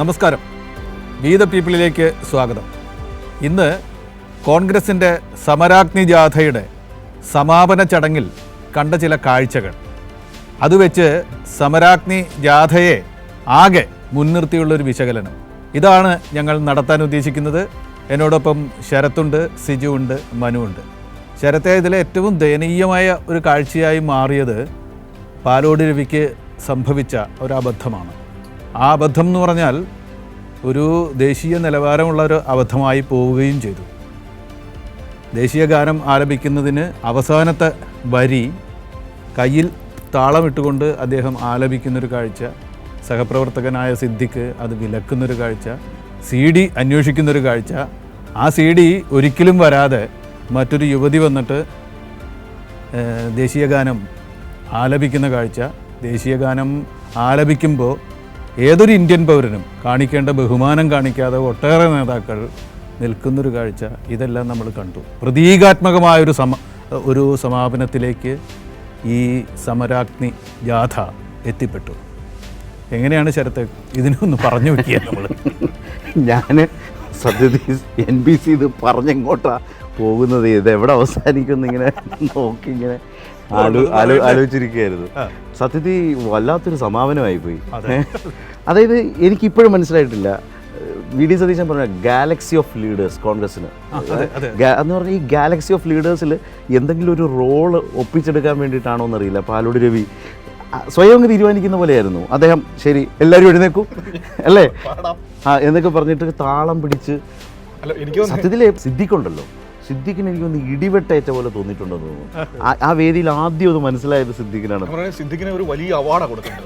നമസ്കാരം, we the പീപ്പിളിലേക്ക് സ്വാഗതം. ഇന്ന് കോൺഗ്രസിൻ്റെ സമരാഗ്നി ജാഥയുടെ സമാപന ചടങ്ങിൽ കണ്ട ചില കാഴ്ചകൾ, അതുവെച്ച് സമരാഗ്നി ജാഥയെ ആകെ മുൻനിർത്തിയുള്ളൊരു വിശകലനം, ഇതാണ് ഞങ്ങൾ നടത്താൻ ഉദ്ദേശിക്കുന്നത്. എന്നോടൊപ്പം ശരത്തുണ്ട്, സിജു ഉണ്ട്, മനു ഉണ്ട്. ശരത്തെ, ഇതിലെ ഏറ്റവും ദയനീയമായ ഒരു കാഴ്ചയായി മാറിയത് പാലോട് രവിക്ക് സംഭവിച്ച ഒരു അബദ്ധമാണ്. ആ അബദ്ധം എന്ന് പറഞ്ഞാൽ ഒരു ദേശീയ നിലവാരമുള്ള ഒരു അബദ്ധമായി പോവുകയും ചെയ്തു. ദേശീയ ഗാനം ആലപിക്കുന്നതിന് അവസാനത്തെ വരി കയ്യിൽ താളമിട്ടുകൊണ്ട് അദ്ദേഹം ആലപിക്കുന്നൊരു കാഴ്ച, സഹപ്രവർത്തകനായ സിദ്ദിഖ് അത് വിലക്കുന്നൊരു കാഴ്ച, CD അന്വേഷിക്കുന്നൊരു കാഴ്ച, ആ CD ഒരിക്കലും വരാതെ മറ്റൊരു യുവതി വന്നിട്ട് ദേശീയ ഗാനം ആലപിക്കുന്ന കാഴ്ച. ദേശീയ ഗാനം ആലപിക്കുമ്പോൾ ഏതൊരു ഇന്ത്യൻ പൗരനും കാണിക്കേണ്ട ബഹുമാനം കാണിക്കാതെ ഒട്ടേറെ നേതാക്കൾ നിൽക്കുന്നൊരു കാഴ്ച, ഇതെല്ലാം നമ്മൾ കണ്ടു. പ്രതീകാത്മകമായൊരു സമാപനത്തിലേക്ക് ഈ സമരാഗ്നി ജാഥ എത്തിപ്പെട്ടു. എങ്ങനെയാണ് ശരത്തെ ഇതിനൊന്ന് പറഞ്ഞു വെക്കുക? ഞാൻ സത്യത്തിൽ NBC ഇത് പറഞ്ഞെങ്ങോട്ടാ പോകുന്നത്, ഇത് എവിടെ അവസാനിക്കുന്നു ഇങ്ങനെ നോക്കി ഇങ്ങനെ ആലോചിച്ചിരിക്കുകയായിരുന്നു. സത്യത്തിൽ വല്ലാത്തൊരു സമാപനമായി പോയി. അതായത് എനിക്കിപ്പോഴും മനസ്സിലായിട്ടില്ല, VD സതീശൻ പറഞ്ഞ ഗാലക്സി ഓഫ് ലീഡേഴ്സ് കോൺഗ്രസ്സിന് എന്ന് പറഞ്ഞാൽ ഈ ഗാലക്സി ഓഫ് ലീഡേഴ്സിൽ എന്തെങ്കിലും ഒരു റോള് ഒപ്പിച്ചെടുക്കാൻ വേണ്ടിയിട്ടാണോ എന്നറിയില്ല. പാലോട് രവി സ്വയം തീരുമാനിക്കുന്ന പോലെയായിരുന്നു. അദ്ദേഹം ശരി എല്ലാവരും എഴുന്നേക്കും അല്ലേ എന്നൊക്കെ പറഞ്ഞിട്ട് താളം പിടിച്ച്, സത്യത്തിലെ സിദ്ദിഖുണ്ടല്ലോ, സിദ്ദിഖിന് എനിക്കൊന്ന് ഇടിവെട്ടേറ്റ പോലെ തോന്നിയിട്ടുണ്ടെന്ന് തോന്നുന്നു. ആ വേദിയിൽ ആദ്യം ഒന്ന് മനസ്സിലായത് സിദ്ദിഖിനാണ്. സിദ്ദിഖിന് ഒരു വലിയ അവാർഡാണ് കൊടുക്കുന്നത്.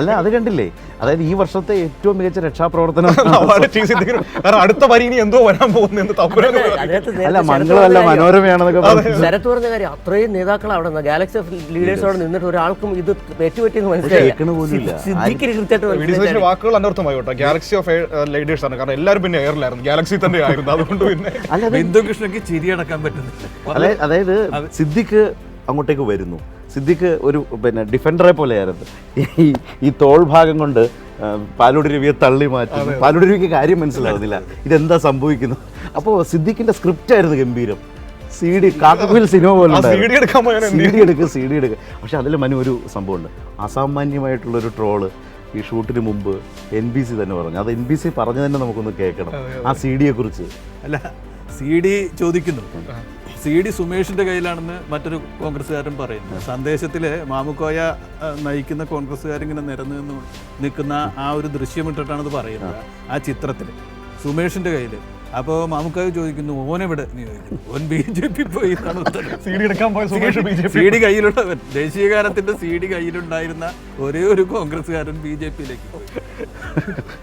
അല്ല, അത് കണ്ടില്ലേ, അതായത് ഈ വർഷത്തെ ഏറ്റവും മികച്ച രക്ഷാപ്രവർത്തനം. അടുത്ത വരി ഇനി എന്തോ വരാൻ പോകുന്നത്. അല്ല, മംഗളമല്ല മനോരമയാണെന്നൊക്കെ ശരത്ത് പറഞ്ഞ കാര്യം. അത്രയും നേതാക്കൾ അവിടെ ഗാലക്സി ഓഫ് ലീഡേഴ്സ് അവിടെ നിന്നിട്ട് ഒരാൾക്കും ഇത് തെറ്റുപറ്റിയെന്ന് മനസ്സിലായി. വാക്കുകൾ അനർത്ഥമായി കേട്ടോ. ഗാലക്സി ഓഫ് ലീഡേഴ്സ് ആണ്, കാരണം എല്ലാവരും പിന്നെ എയറിലായിരുന്നു, ഗാലക്സി തന്നെ ആയിരുന്നു. അതുകൊണ്ട് പിന്നെ ബിന്ദുകൃഷ്ണയ്ക്ക് ചിരിയടക്കാൻ പറ്റുന്നു. അതായത് സിദ്ദിഖ് അങ്ങോട്ടേക്ക് വരുന്നു. സിദ്ദിഖ് ഒരു ഡിഫൻഡറെ പോലെയായിരുന്നു. ഈ തോൾ ഭാഗം കൊണ്ട് പാലോട് രവിയെ തള്ളി മാറ്റി. പാലോട് രവിക്ക് കാര്യം മനസ്സിലാവുന്നില്ല, ഇതെന്താ സംഭവിക്കുന്നു. അപ്പോൾ സിദ്ദിഖിന്റെ സ്ക്രിപ്റ്റ് ആയിരുന്നു ഗംഭീരം. CD കാക്കക്കുയിൽ സിനിമ പോലെ CD എടുക്കുക. പക്ഷെ അതിൽ മനു ഒരു സംഭവമുണ്ട്, അസാമാന്യമായിട്ടുള്ളൊരു ട്രോള് ഈ ഷൂട്ടിന് മുമ്പ് NBC തന്നെ പറഞ്ഞു. അത് NBC പറഞ്ഞു തന്നെ നമുക്കൊന്ന് കേൾക്കണം ആ CD കുറിച്ച്. അല്ല, CD ചോദിക്കുന്നു, CD സുമേഷിന്റെ കയ്യിലാണെന്ന് മറ്റൊരു കോൺഗ്രസ്സുകാരൻ പറയുന്നു. സന്ദേശത്തിൽ മാമുക്കോയ നയിക്കുന്ന കോൺഗ്രസ്സുകാരിങ്ങനെ നിരന്ന് നിൽക്കുന്ന ആ ഒരു ദൃശ്യമിട്ടിട്ടാണ് ഇത് പറയുന്നത്. ആ ചിത്രത്തിൽ സുമേഷിന്റെ കയ്യിൽ. അപ്പോൾ മാമുക്കോയ ചോദിക്കുന്നു, ഓനെവിടെ? ഓൻ BJP പോയി എന്നാണ് ഉത്തരം. CD കയ്യിലുള്ളവൻ, ദേശീയ ഗാനത്തിന്റെ CD കയ്യിലുണ്ടായിരുന്ന ഒരേ ഒരു കോൺഗ്രസ്സുകാരൻ BJPയിലേക്ക് പോയി.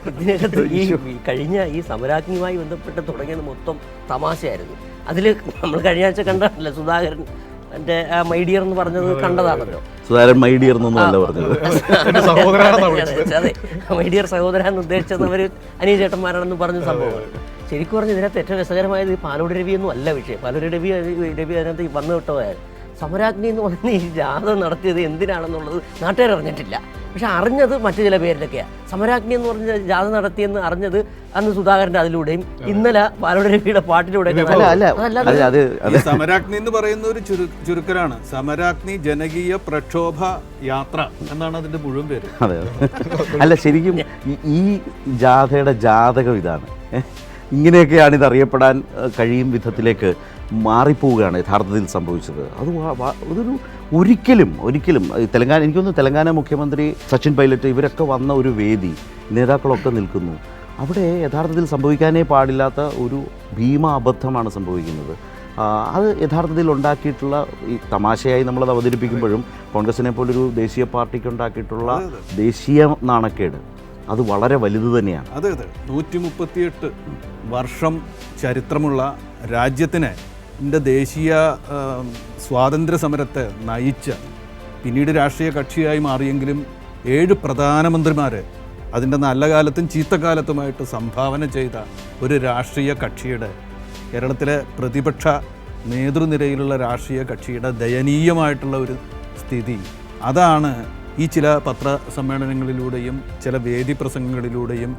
ഇതിനകത്ത് ഈ കഴിഞ്ഞ ഈ സമരാഗ്നിയുമായി ബന്ധപ്പെട്ട് തുടങ്ങിയത് മൊത്തം തമാശയായിരുന്നു. അതിൽ നമ്മൾ കഴിഞ്ഞ ആഴ്ച കണ്ടതല്ലേ, സുധാകരൻ എൻ്റെ മൈഡിയർ എന്ന് പറഞ്ഞത് കണ്ടതാണല്ലോ. സുധാകരൻ മൈഡിയർ എന്നൊന്നുമല്ല പറഞ്ഞത്, അതെ, മൈഡിയർ സഹോദരൻ ഉദ്ദേശിച്ചത് അവർ അനിയ ചേട്ടന്മാരാണെന്ന് പറഞ്ഞ സംഭവമാണ്. ശരിക്കും പറഞ്ഞാൽ ഇതിനകത്ത് ഏറ്റവും രസകരമായത് ഈ പാലോട് രവിയൊന്നും അല്ല വിഷയം. പാലോട് രവി അതിനകത്ത് വന്നു വിട്ടതായിരുന്നു. സമരാഗ്നി എന്ന് പറഞ്ഞ ഈ ജാഥ നടത്തിയത് എന്തിനാണെന്നുള്ളത് നാട്ടുകാർ അറിഞ്ഞിട്ടില്ല. പക്ഷെ അറിഞ്ഞത് മറ്റു ചില പേരിലൊക്കെയാണ്. സമരാഗ്നി എന്ന് പറഞ്ഞ ജാഥ നടത്തിയെന്ന് അറിഞ്ഞത് അന്ന് സുധാകരൻ്റെ അതിലൂടെയും ഇന്നലെ പാലോട് രവിയുടെ പാട്ടിലൂടെയൊക്കെ. സമരാഗ്നി എന്ന് പറയുന്ന ഒരു ചുരുക്കലാണ്. സമരാഗ്നി ജനകീയ പ്രക്ഷോഭ യാത്ര എന്നാണ് അതിന്റെ മുഴുവൻ പേര്. അതെ, അല്ല ശരിക്കും ഈ ജാഥയുടെ ജാതകം ഇതാണ്. ഇങ്ങനെയൊക്കെയാണ് ഇത് അറിയപ്പെടാൻ കഴിയും വിധത്തിലേക്ക് മാറിപ്പോവുകയാണ് യഥാർത്ഥത്തിൽ സംഭവിച്ചത്. അതൊരു ഒരിക്കലും തെലങ്കാന, എനിക്കൊന്ന് തെലങ്കാന മുഖ്യമന്ത്രി സച്ചിൻ പൈലറ്റ് ഇവരൊക്കെ വന്ന ഒരു വേദി, നേതാക്കളൊക്കെ നിൽക്കുന്നു. അവിടെ യഥാർത്ഥത്തിൽ സംഭവിക്കാനേ പാടില്ലാത്ത ഒരു ഭീമ അബദ്ധമാണ് സംഭവിക്കുന്നത്. അത് യഥാർത്ഥത്തിൽ ഉണ്ടാക്കിയിട്ടുള്ള ഈ തമാശയായി നമ്മളത് അവതരിപ്പിക്കുമ്പോഴും കോൺഗ്രസിനെ പോലൊരു ദേശീയ പാർട്ടിക്ക് ഉണ്ടാക്കിയിട്ടുള്ള ദേശീയ നാണക്കേട് അത് വളരെ വലുത് തന്നെയാണ്. അതെ, 138 വർഷം ചരിത്രമുള്ള രാജ്യത്തിന് ദേശീയ സ്വാതന്ത്ര്യ സമരത്തെ നയിച്ച, പിന്നീട് രാഷ്ട്രീയ കക്ഷിയായി മാറിയെങ്കിലും 7 പ്രധാനമന്ത്രിമാർ അതിൻ്റെ നല്ല കാലത്തും ചീത്തക്കാലത്തുമായിട്ട് സംഭാവന ചെയ്ത ഒരു രാഷ്ട്രീയ കക്ഷിയുടെ, കേരളത്തിലെ പ്രതിപക്ഷ നേതൃനിരയിലുള്ള രാഷ്ട്രീയ കക്ഷിയുടെ ദയനീയമായിട്ടുള്ള ഒരു സ്ഥിതി, അതാണ് ഈ ചില പത്രസമ്മേളനങ്ങളിലൂടെയും ചില വേദി പ്രസംഗങ്ങളിലൂടെയും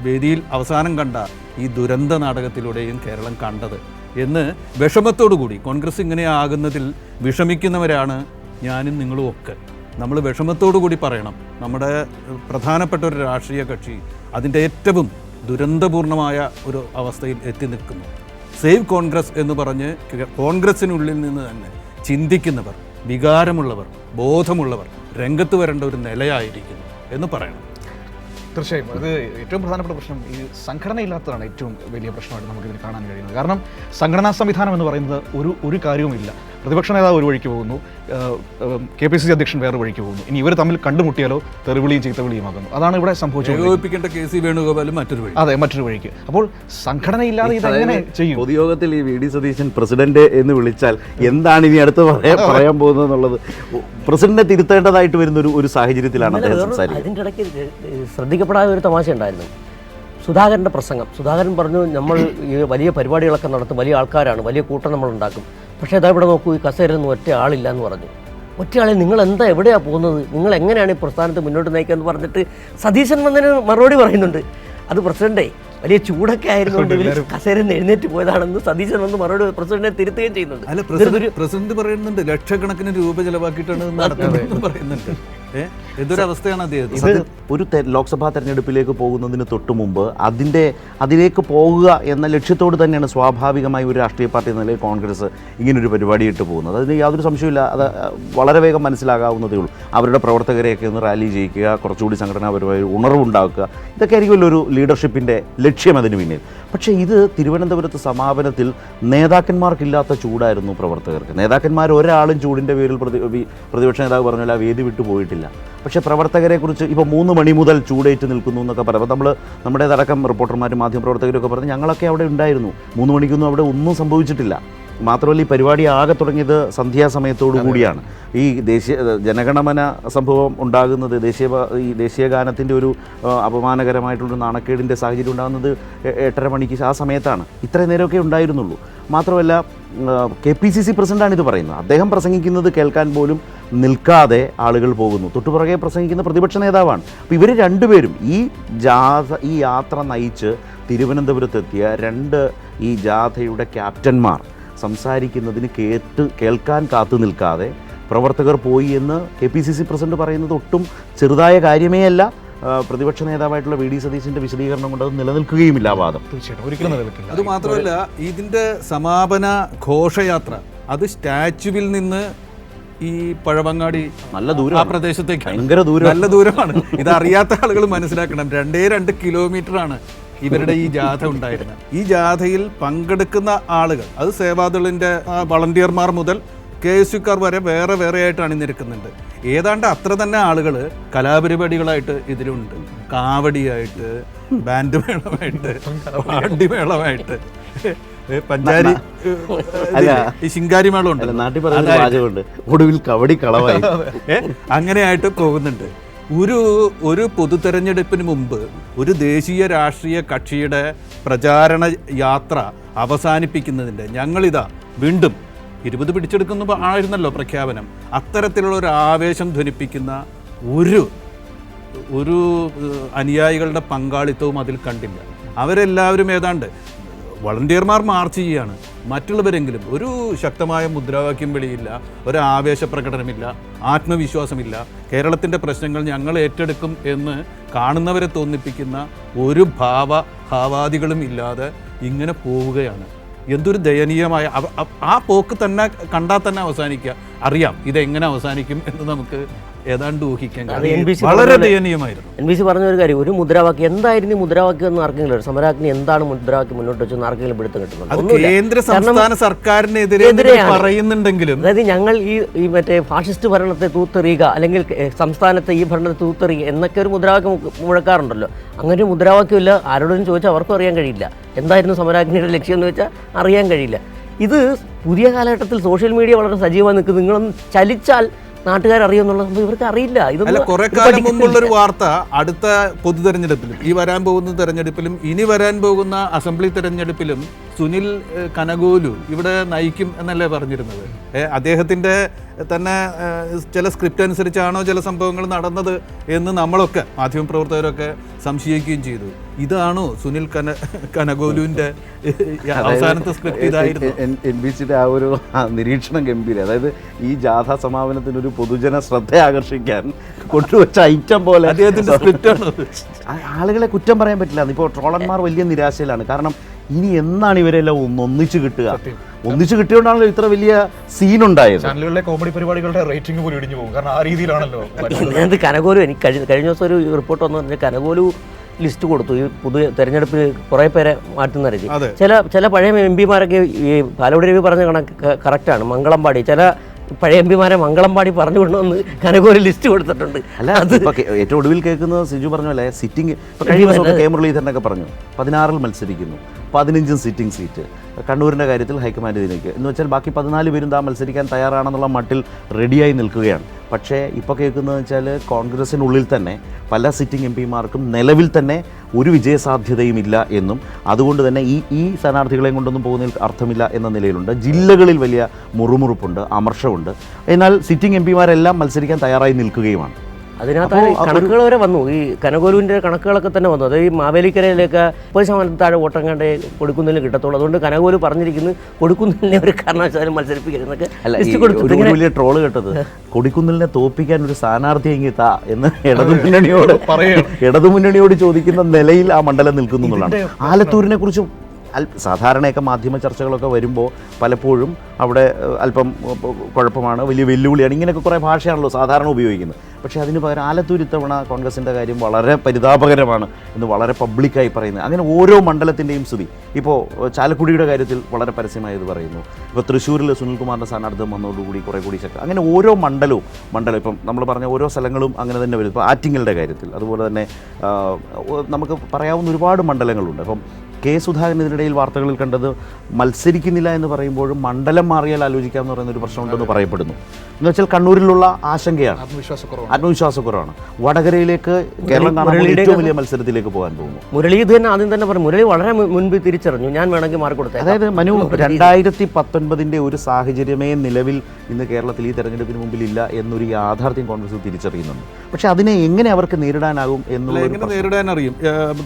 വേദിയിൽ അവസാനം കണ്ട ഈ ദുരന്ത നാടകത്തിലൂടെയും കേരളം കണ്ടത് എന്ന് വിഷമത്തോടുകൂടി കോൺഗ്രസ് ഇങ്ങനെ ആകുന്നതിൽ വിഷമിക്കുന്നവരാണ് ഞാനും നിങ്ങളും ഒക്കെ. നമ്മൾ വിഷമത്തോടു കൂടി പറയണം, നമ്മുടെ പ്രധാനപ്പെട്ട ഒരു രാഷ്ട്രീയ കക്ഷി അതിൻ്റെ ഏറ്റവും ദുരന്തപൂർണമായ ഒരു അവസ്ഥയിൽ എത്തി നിൽക്കുന്നു. സേവ് കോൺഗ്രസ് എന്ന് പറഞ്ഞ് കോൺഗ്രസിനുള്ളിൽ നിന്ന് തന്നെ ചിന്തിക്കുന്നവർ, വികാരമുള്ളവർ, ബോധമുള്ളവർ രംഗത്ത് വരേണ്ട ഒരു നിലയായിരിക്കുന്നു എന്ന് പറയണം. തീർച്ചയായും അത് ഏറ്റവും പ്രധാനപ്പെട്ട പ്രശ്നം ഈ സംഘടനയില്ലാത്തതാണ് ഏറ്റവും വലിയ പ്രശ്നമായിട്ട് നമുക്കിതിൽ കാണാൻ കഴിയുന്നത്. കാരണം സംഘടനാ സംവിധാനം എന്ന് പറയുന്നത് ഒരു കാര്യവുമില്ല. പ്രതിപക്ഷ നേതാവ് ഒരു വഴിക്ക് പോകുന്നു, KPCC അധ്യക്ഷൻ വേറെ വഴിക്ക് പോകുന്നു. ഇനി ഇവർ തമ്മിൽ കണ്ടുമുട്ടിയാലോ തെറിവിളിയും ചീത്തവിളിയുമാകുന്നു. അതാണ് ഇവിടെ സംഭവിച്ചത്. ഏകോപിപ്പിക്കേണ്ട KC വേണുഗോപാലും മറ്റൊരു വഴി. അതെ, മറ്റൊരു വഴിക്ക്. അപ്പോൾ സംഘടനയില്ലാതെ ഇതെങ്ങനെ ചെയ്യും? പൊതുയോഗത്തിൽ ഈ VD സതീശൻ പ്രസിഡന്റ് എന്ന് വിളിച്ചാൽ എന്താണ് ഇനി അടുത്ത് പറയാൻ പോകുന്നത് എന്നുള്ളത് പ്രസിഡന്റിനെ തിരുത്തേണ്ടതായിട്ട് വരുന്ന ഒരു സാഹചര്യത്തിലാണ് അദ്ദേഹം സംസാരിക്കുന്നത്. അതിൻ്റെ ഇടയ്ക്ക് ശ്രദ്ധിക്കപ്പെടാതെ ഒരു തമാശ ഉണ്ടായിരുന്നു. സുധാകരൻ്റെ പ്രസംഗം. സുധാകരൻ പറഞ്ഞു, നമ്മൾ ഈ വലിയ പരിപാടികളൊക്കെ നടത്തും, വലിയ ആൾക്കാരാണ്, വലിയ കൂട്ടം നമ്മൾ ഉണ്ടാക്കും. പക്ഷേ അതാ ഇവിടെ നോക്കൂ, ഈ കസേരയൊന്നും ഒറ്റ ആളില്ല എന്ന് പറഞ്ഞു. ഒറ്റയാളെ നിങ്ങൾ എന്താ എവിടെയാണ് പോകുന്നത്, നിങ്ങൾ എങ്ങനെയാണ് ഈ പ്രസ്ഥാനത്തെ മുന്നോട്ട് നയിക്കുക എന്ന് പറഞ്ഞിട്ട് സതീശൻ വന്നതിന് മറുപടി പറയുന്നുണ്ട്. അത് പ്രസിഡന്റേ വലിയ ചൂടൊക്കെ ആയിരുന്നുകൊണ്ട് ഇവർ കസേരന്ന് എഴുന്നേറ്റ് പോയതാണെന്ന് സതീശൻ വന്ന് മറുപടി പ്രസിഡന്റിനെ തിരുത്തുകയും ചെയ്യുന്നുണ്ട്. അല്ല, പ്രസിഡന്റ് പറയുന്നുണ്ട് ലക്ഷക്കണക്കിന് രൂപ ചെലവാക്കിയിട്ടാണ് നടത്തുന്നത് പറയുന്നുണ്ട്. എന്തൊരവസ്ഥയാണ് അദ്ദേഹം. ഒരു ലോക്സഭാ തെരഞ്ഞെടുപ്പിലേക്ക് പോകുന്നതിന് തൊട്ട് മുമ്പ് അതിലേക്ക് പോകുക എന്ന ലക്ഷ്യത്തോട് തന്നെയാണ് സ്വാഭാവികമായി ഒരു രാഷ്ട്രീയ പാർട്ടി എന്ന നിലയിൽ കോൺഗ്രസ് ഇങ്ങനൊരു പരിപാടിയിട്ട് പോകുന്നത്. അതിന് യാതൊരു സംശയമില്ല. അത് വളരെ വേഗം മനസ്സിലാകാവുന്നതേ ഉള്ളൂ. അവരുടെ പ്രവർത്തകരെയൊക്കെ ഒന്ന് റാലി ചെയ്യിക്കുക, കുറച്ചുകൂടി സംഘടനാപരമായ ഉണർവുണ്ടാക്കുക, ഇതൊക്കെ ആയിരിക്കുമല്ലോ ഒരു ലീഡർഷിപ്പിൻ്റെ ലക്ഷ്യം അതിന് പിന്നിൽ. പക്ഷേ ഇത് തിരുവനന്തപുരത്ത് സമാപനത്തിൽ നേതാക്കന്മാർക്കില്ലാത്ത ചൂടായിരുന്നു പ്രവർത്തകർക്ക്. നേതാക്കന്മാർ ഒരാളും ചൂടിൻ്റെ പേരിൽ പ്രതിപക്ഷ നേതാവ് പറഞ്ഞാൽ ആ വേദി വിട്ടു പോയിട്ടില്ല. പക്ഷേ പ്രവർത്തകരെക്കുറിച്ച് ഇപ്പോൾ 3 മണി മുതൽ ചൂടേറ്റ് നിൽക്കുന്നു എന്നൊക്കെ പറയുമ്പോൾ നമ്മുടേതടക്കം റിപ്പോർട്ടർമാരും മാധ്യമപ്രവർത്തകരൊക്കെ പറഞ്ഞ് ഞങ്ങളൊക്കെ അവിടെ ഉണ്ടായിരുന്നു, 3 മണിക്കൊന്നും അവിടെ ഒന്നും സംഭവിച്ചിട്ടില്ല. മാത്രമല്ല ഈ പരിപാടി ആകെ തുടങ്ങിയത് സന്ധ്യാസമയത്തോടു കൂടിയാണ്. ഈ ജനഗണമന സംഭവം ഉണ്ടാകുന്നത്, ദേശീയ ഗാനത്തിൻ്റെ ഒരു അപമാനകരമായിട്ടുള്ളൊരു നാണക്കേടിൻ്റെ സാഹചര്യം ഉണ്ടാകുന്നത് 8:30 മണിക്ക് ആ സമയത്താണ്. ഇത്രയും നേരമൊക്കെ ഉണ്ടായിരുന്നുള്ളൂ. മാത്രമല്ല KPCC പ്രസിഡന്റാണ് ഇത് പറയുന്നത്. അദ്ദേഹം പ്രസംഗിക്കുന്നത് കേൾക്കാൻ പോലും നിൽക്കാതെ ആളുകൾ പോകുന്നു. തൊട്ടുപുറകെ പ്രസംഗിക്കുന്ന പ്രതിപക്ഷ നേതാവാണ്. അപ്പോൾ ഇവർ രണ്ടുപേരും ഈ യാത്ര നയിച്ച് തിരുവനന്തപുരത്തെത്തിയ ഈ ജാഥയുടെ ക്യാപ്റ്റന്മാർ സംസാരിക്കുന്നതിന് കേൾക്കാൻ കാത്തു നിൽക്കാതെ പ്രവർത്തകർ പോയി എന്ന് KPCC പ്രസിഡന്റ് പറയുന്നത് ഒട്ടും ചെറുതായ കാര്യമേ അല്ല. പ്രതിപക്ഷ നേതാവായിട്ടുള്ള VD സതീശൻ്റെ വിശദീകരണം കൊണ്ട് അത് നിലനിൽക്കുകയുമില്ല ആ വാദം. തീർച്ചയായിട്ടും ഒരിക്കലും നിലനിൽക്കില്ല. അതുമാത്രമല്ല, ഇതിൻ്റെ സമാപന ഘോഷയാത്ര അത് സ്റ്റാച്യുവിൽ നിന്ന് ഈ പഴവങ്ങാടി നല്ല ദൂരം, ആ പ്രദേശത്തേക്ക് ഭയങ്കര ദൂരം, നല്ല ദൂരമാണ്. ഇതറിയാത്ത ആളുകൾ മനസ്സിലാക്കണം. 2 കിലോമീറ്ററാണ് ഇവരുടെ ഈ ജാഥ ഉണ്ടായിരുന്നത്. ഈ ജാഥയിൽ പങ്കെടുക്കുന്ന ആളുകൾ അത് സേവാദളിൻ്റെ വളണ്ടിയർമാർ മുതൽ KSUക്കാർ വരെ വേറെ ആയിട്ട് അണിനിരക്കുന്നുണ്ട്. ഏതാണ്ട് അത്ര തന്നെ ആളുകൾ കലാപരിപാടികളായിട്ട് ഇതിലുണ്ട്. കാവടിയായിട്ട്, ബാൻഡ് മേളമായിട്ട്, പാണ്ടിമേളമായിട്ട്, പഞ്ചാരി ഈ ശിങ്കാരി മേളം ഉണ്ട്, നാട്ടിൽ പറയുന്ന വാചകമുണ്ട്, ഒടുവിൽ കവടി കളവായി. അങ്ങനെയായിട്ട് പോകുന്നുണ്ട്. ഒരു പൊതു തെരഞ്ഞെടുപ്പിന് മുമ്പ് ഒരു ദേശീയ രാഷ്ട്രീയ കക്ഷിയുടെ പ്രചാരണ യാത്ര അവസാനിപ്പിക്കുന്നതിൻ്റെ ഞങ്ങളിതാ വീണ്ടും 20 പിടിച്ചെടുക്കുന്ന ആയിരുന്നല്ലോ പ്രഖ്യാപനം. അത്തരത്തിലുള്ള ഒരു ആവേശം ധ്വനിപ്പിക്കുന്ന ഒരു അനുയായികളുടെ പങ്കാളിത്തവും അതിൽ കണ്ടില്ല. അവരെല്ലാവരും ഏതാണ്ട് വളണ്ടിയർമാർ മാർച്ച് ചെയ്യുകയാണ്. മറ്റുള്ളവരെങ്കിലും ഒരു ശക്തമായ മുദ്രാവാക്യം വെളിയില്ല, ഒരു ആവേശ പ്രകടനമില്ല, ആത്മവിശ്വാസമില്ല. കേരളത്തിൻ്റെ പ്രശ്നങ്ങൾ ഞങ്ങൾ ഏറ്റെടുക്കും എന്ന് കാണുന്നവരെ തോന്നിപ്പിക്കുന്ന ഒരു ഭാവാദികളും ഇല്ലാതെ ഇങ്ങനെ പോവുകയാണ്. എന്തൊരു ദയനീയമായ ആ പോക്ക് തന്നെ കണ്ടാൽ തന്നെ അവസാനിക്കുക. അറിയാം ഇതെങ്ങനെ അവസാനിക്കും എന്ന് നമുക്ക് ഏതാണ്ട് ഊഹിക്കാൻ. വളരെ ദയനീയമായിരുന്നു. NBC പറഞ്ഞ ഒരു കാര്യം, ഒരു മുദ്രാവാക്യം എന്തായിരുന്നു മുദ്രാവാക്യം എന്ന് ആർക്കെങ്കിലും സമരാഗ്നി എന്താണ് മുദ്രാവാക്യം മുന്നോട്ട് വെച്ചെന്ന് ആർക്കെങ്കിലും പിടുത്തം കേന്ദ്ര സംസ്ഥാന സർക്കാരിനെതിരെ പറയുന്നുണ്ടെങ്കിലും, അതായത് ഞങ്ങൾ ഈ മറ്റേ ഫാഷിസ്റ്റ് ഭരണത്തെ തൂത്തെറിയുക, അല്ലെങ്കിൽ സംസ്ഥാനത്തെ ഈ ഭരണത്തെ തൂത്തെറിയുക എന്നൊക്കെ ഒരു മുദ്രാവാക്യം മുഴക്കാറുണ്ടല്ലോ. അങ്ങനെ ഒരു മുദ്രാവാക്യമില്ല. ആരോടും ചോദിച്ചാൽ അവർക്കും അറിയാൻ കഴിയില്ല എന്തായിരുന്നു സമരാഗ്നിയുടെ ലക്ഷ്യം എന്ന് വെച്ചാൽ അറിയാൻ കഴിയില്ല. ഇത് പുതിയ കാലഘട്ടത്തിൽ സോഷ്യൽ മീഡിയ വളരെ സജീവമായി നിൽക്കുന്നു. നിങ്ങളൊന്ന് ചലിച്ചാൽ നാട്ടുകാരറിയുമെന്നുള്ള സംഭവം ഇവർക്ക് അറിയില്ല. ഇതൊന്നും കുറെ കാലം മുമ്പുള്ളൊരു വാർത്ത അടുത്ത പൊതു തെരഞ്ഞെടുപ്പിലും ഈ വരാൻ പോകുന്ന തെരഞ്ഞെടുപ്പിലും ഇനി വരാൻ പോകുന്ന അസംബ്ലി തെരഞ്ഞെടുപ്പിലും സുനിൽ കനകോലു ഇവിടെ നയിക്കും എന്നല്ലേ പറഞ്ഞിരുന്നത്. അദ്ദേഹത്തിൻ്റെ തന്നെ ചില സ്ക്രിപ്റ്റ് അനുസരിച്ചാണോ ചില സംഭവങ്ങൾ നടന്നത് എന്ന് നമ്മളൊക്കെ മാധ്യമപ്രവർത്തകരൊക്കെ സംശയിക്കുകയും ചെയ്തു. ഇതാണോ സുനിൽ കനകോലുവിൻ്റെ അവസാനത്തെ സ്ക്രിപ്റ്റ് ഇതായിരുന്നു? NBCയുടെ ആ ഒരു നിരീക്ഷണം ഗംഭീരം. അതായത് ഈ ജാഥ സമാപനത്തിനൊരു പൊതുജന ശ്രദ്ധ ആകർഷിക്കാൻ കൊണ്ടുവച്ച ഐറ്റം പോലെ അദ്ദേഹത്തിൻ്റെ സ്ക്രിപ്റ്റാണ്. ആളുകളെ കുറ്റം പറയാൻ പറ്റില്ല. ഇപ്പോൾ ട്രോളന്മാർ വലിയ നിരാശയിലാണ്. കാരണം ഇനി എന്നാണ് ഇവരെല്ലാം ഒന്നിച്ചു കിട്ടുക? ഒന്നിച്ചു കിട്ടിയോണ്ടാണല്ലോ ഇത്ര വലിയ സീനുണ്ടായത്. ചാനലുകളിലെ കോമഡി പരിപാടികളുടെ റേറ്റിംഗ് പോലും ഇടിഞ്ഞു പോകും. കാരണം ആ രീതിയിലാണല്ലോ ഇതിനകത്ത് കനകോലു, എനിക്ക് കഴിഞ്ഞ ദിവസം ഒരു റിപ്പോർട്ട് വന്നു പറഞ്ഞാൽ കനകോലു ലിസ്റ്റ് കൊടുത്തു. ഈ പുതിയ തെരഞ്ഞെടുപ്പിൽ കുറേ പേരെ മാറ്റുന്ന രീതി. ചില പഴയ MP-മാരൊക്കെ ഈ പാലോട് രവി പറഞ്ഞ കണക്ക് കറക്റ്റാണ്. മംഗളംപാടി ചില പഴയ MP-മാരെ മംഗളംപാടി പറഞ്ഞു കൊണ്ടുവന്ന് കനകോലു ലിസ്റ്റ് കൊടുത്തിട്ടുണ്ട്. അല്ല, അത് ഏറ്റവും ഒടുവിൽ കേൾക്കുന്നത് സിജു പറഞ്ഞ പോലെ സിറ്റിംഗ് കെ മുരളീധരനൊക്കെ പറഞ്ഞു 16 മത്സരിക്കുന്നു, 15 സിറ്റിംഗ് സീറ്റ്. കണ്ണൂരിൻ്റെ കാര്യത്തിൽ ഹൈക്കമാൻഡ് ഇതിലേക്ക് എന്ന് വെച്ചാൽ ബാക്കി 14 പേരും താൻ മത്സരിക്കാൻ തയ്യാറാണെന്നുള്ള മട്ടിൽ റെഡിയായി നിൽക്കുകയാണ്. പക്ഷേ ഇപ്പോൾ കേൾക്കുന്നതെന്ന് വെച്ചാൽ കോൺഗ്രസിനുള്ളിൽ തന്നെ പല സിറ്റിംഗ് MP-മാർക്കും നിലവിൽ തന്നെ ഒരു വിജയസാധ്യതയും ഇല്ല എന്നും അതുകൊണ്ട് തന്നെ ഈ സ്ഥാനാർത്ഥികളെയും കൊണ്ടൊന്നും പോകുന്നതിൽ അർത്ഥമില്ല എന്ന നിലയിലുണ്ട്. ജില്ലകളിൽ വലിയ മുറുമുറുപ്പുണ്ട്, അമർഷമുണ്ട്. എന്നാൽ സിറ്റിംഗ് MP-മാരെല്ലാം മത്സരിക്കാൻ തയ്യാറായി നിൽക്കുകയുമാണ്. അതിനകത്ത് കണക്കുകൾ വരെ വന്നു. ഈ കനകോലുവിൻ്റെ കണക്കുകളൊക്കെ തന്നെ വന്നു. അത് ഈ മാവേലിക്കരയിലേക്ക് 30% താഴെ വോട്ടം കണ്ടേ കൊടുക്കുന്നതിന് കിട്ടത്തുള്ളൂ. അതുകൊണ്ട് കനകോലു പറഞ്ഞിരിക്കുന്നു കൊടുക്കുന്നതിനെ ഒരു കാരണവശാലും മത്സരിപ്പിക്കരുതെന്നൊക്കെ. വലിയ ട്രോള് കേട്ടത് കൊടിക്കുന്നിലിനെ തോപ്പിക്കാൻ ഒരു സ്ഥാനാർത്ഥി എങ്കിത്താ എന്ന് ഇടതുമുന്നണിയോട് ചോദിക്കുന്ന നിലയിൽ ആ മണ്ഡലം നിൽക്കുന്നു എന്നുള്ളതാണ്. ആലത്തൂരിനെ കുറിച്ചും സാധാരണയൊക്കെ മാധ്യമ ചർച്ചകളൊക്കെ വരുമ്പോൾ പലപ്പോഴും അവിടെ അല്പം കുഴപ്പമാണ്, വലിയ വെല്ലുവിളിയാണ്, ഇങ്ങനെയൊക്കെ കുറേ ഭാഷയാണല്ലോ സാധാരണ ഉപയോഗിക്കുന്നത്. പക്ഷേ അതിന് പകരം ആലത്തൂർ ഇത്തവണ കോൺഗ്രസിൻ്റെ കാര്യം വളരെ പരിതാപകരമാണ് എന്ന് വളരെ പബ്ലിക്കായി പറയുന്നത്. അങ്ങനെ ഓരോ മണ്ഡലത്തിൻ്റെയും സ്ഥിതി. ഇപ്പോൾ ചാലക്കുടിയുടെ കാര്യത്തിൽ വളരെ പരസ്യമായത് പറയുന്നു. ഇപ്പോൾ തൃശ്ശൂരിൽ സുനിൽകുമാറിൻ്റെ സ്ഥാനാർത്ഥിത്വം വന്നതോടുകൂടി കുറേ കൂടി ശക്തി. അങ്ങനെ ഓരോ മണ്ഡലവും ഇപ്പം നമ്മൾ പറഞ്ഞ ഓരോ സ്ഥലങ്ങളും അങ്ങനെ തന്നെ വരും. ഇപ്പോൾ ആറ്റിങ്ങലിൻ്റെ കാര്യത്തിൽ അതുപോലെ തന്നെ നമുക്ക് പറയാവുന്ന ഒരുപാട് മണ്ഡലങ്ങളുണ്ട്. അപ്പം കെ സുധാകരൻ ഇതിനിടയിൽ വാർത്തകളിൽ കണ്ടത് മത്സരിക്കുന്നില്ല എന്ന് പറയുമ്പോഴും മണ്ഡലം മാറിയാൽ ആലോചിക്കാമെന്ന് പറയുന്ന ഒരു പ്രശ്നമുണ്ടെന്ന് പറയപ്പെടുന്നു. എന്ന് വെച്ചാൽ കണ്ണൂരിലുള്ള ആശങ്കയാണ്, ആത്മവിശ്വാസക്കുറവാണ്. വടകരയിലേക്ക് കേരളം കാണാൻ ഏറ്റവും വലിയ മത്സരത്തിലേക്ക് പോകാൻ പോകുന്നു. മുരളി ഇത് തന്നെ ആദ്യം തന്നെ പറഞ്ഞു. മുരളി വളരെ മുൻപ് തിരിച്ചറിഞ്ഞു, ഞാൻ വേണമെങ്കിൽ മാറിക്കൊടുത്തേ. അതായത് മനു 2019 ഒരു സാഹചര്യമേ നിലവിൽ ഇന്ന് കേരളത്തിൽ ഈ തെരഞ്ഞെടുപ്പിന് മുമ്പിലില്ല എന്നൊരു യാഥാർത്ഥ്യം കോൺഗ്രസ് തിരിച്ചറിയുന്നുണ്ട്. പക്ഷെ അതിനെ എങ്ങനെ അവർക്ക് നേരിടാനാകും എങ്ങനെ നേരിടാൻ